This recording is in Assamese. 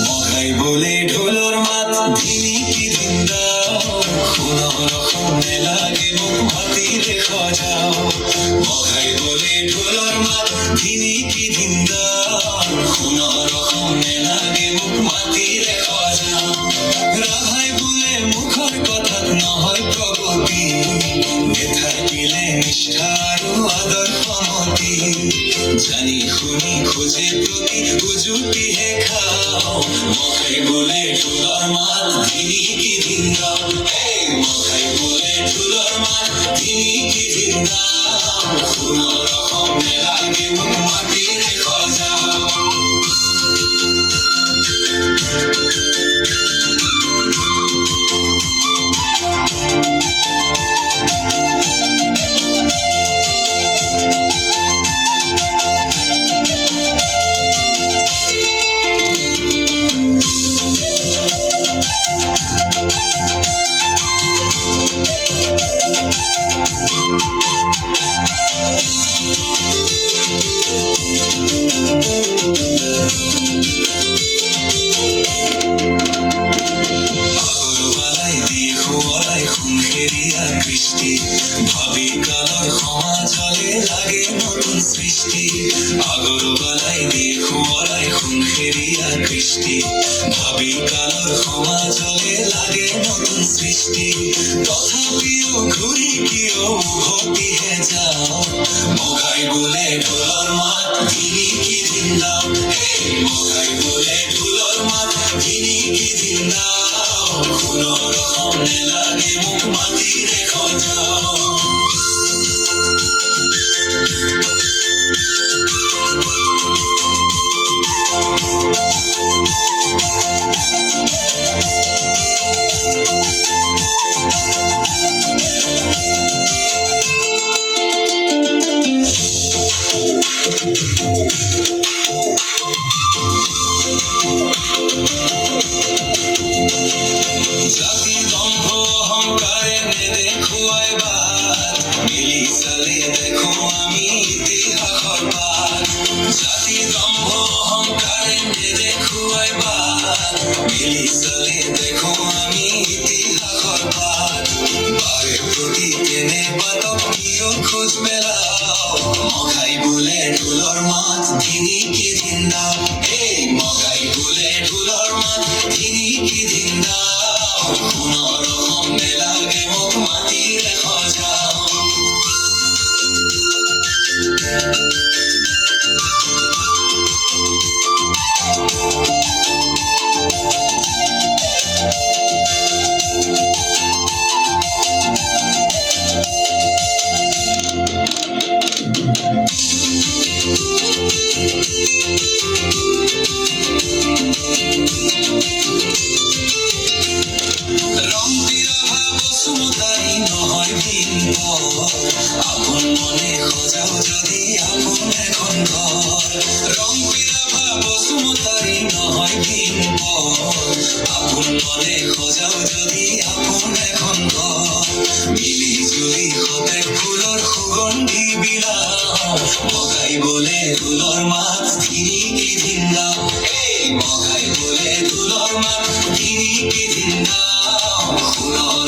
মগাই বলে ঢোলর মাত ধিনি কি জিন্দা খুনর খুনে লাগে মুখ মাতিরে খজাও মগাই বলে ঢোলর মাত ধিনি কি জিন্দা খুনর খুনে লাগে মুখ মাতিরে খজাও রাহাই বলে মুখর কথা নহয় প্রগতি নেথাকিলে নিষ্ঠা আৰু আদৰ সমতি জানি শুনি খোঁজে প্ৰতি উজুতিহে খাও মগাই বলে ঢোলৰ মাত ধিনি কি জিন্দা মগাই বলে ঢোলৰ মাত ধিনি কি জিন্দা খুনৰ খুনে লাগে মুখ মাতিৰে খজাও কৃষ্টি ভাবি কালৰ সমাজলে লাগে নতুন সৃষ্টি আগৰবালাই দেখুৱাই সুনখেৰীয়া কৃষ্টি ভাবি কালৰ সমাজলে লাগে নতুন সৃষ্টি তথাপিও ঘূৰি কিয় উভতিহে যাওঁ মগাই বোলে ঢোলৰ মাত ধিনি কি জিন্দা মগাই বোলে ঢোলৰ মাত ধিনি কি জিন্দা খুনৰ খুনে লাগে মুখ মাতিৰে খজাও জাতি দম্ভ অহংকাৰে নেদেখুৱাই বাট মিলি চালে দেখো আমি ইতিহাসৰ পাত জাতি দম্ভ অহংকাৰে নেদেখুৱাই বাট মিলি চালে দেখো আমি ইতিহাসৰ পাত বাৰে প্ৰতি কেনে বাটক কিয় খোজ পেলাও মগাই বোলে ঢোলৰ মাত ধিনি কি জিন্দা মগাই বোলে ঢোলৰ মাত ধিনি কি জিন্দা খুনৰ খুনে লাগে মুখ মাতিৰে খজাও ৰং বিৰহা বসুমতাৰী নহয় ভিন্ন আপোন মনে সজাও যদি আপোন এখন ঘৰ ৰং বিৰহা বসুমতাৰী নহয় ভিন্ন আপোন মনে সজাও যদি আপোন এখন ঘৰ মিলি জুলি সতে ফুলৰ সুগন্ধি বিলাও মগাই বোলে ঢোলৰ মাত ধিনি কি জিন্দা মগাই বোলে ঢোলৰ মাত ধিনি কি জিন্দা খুনৰ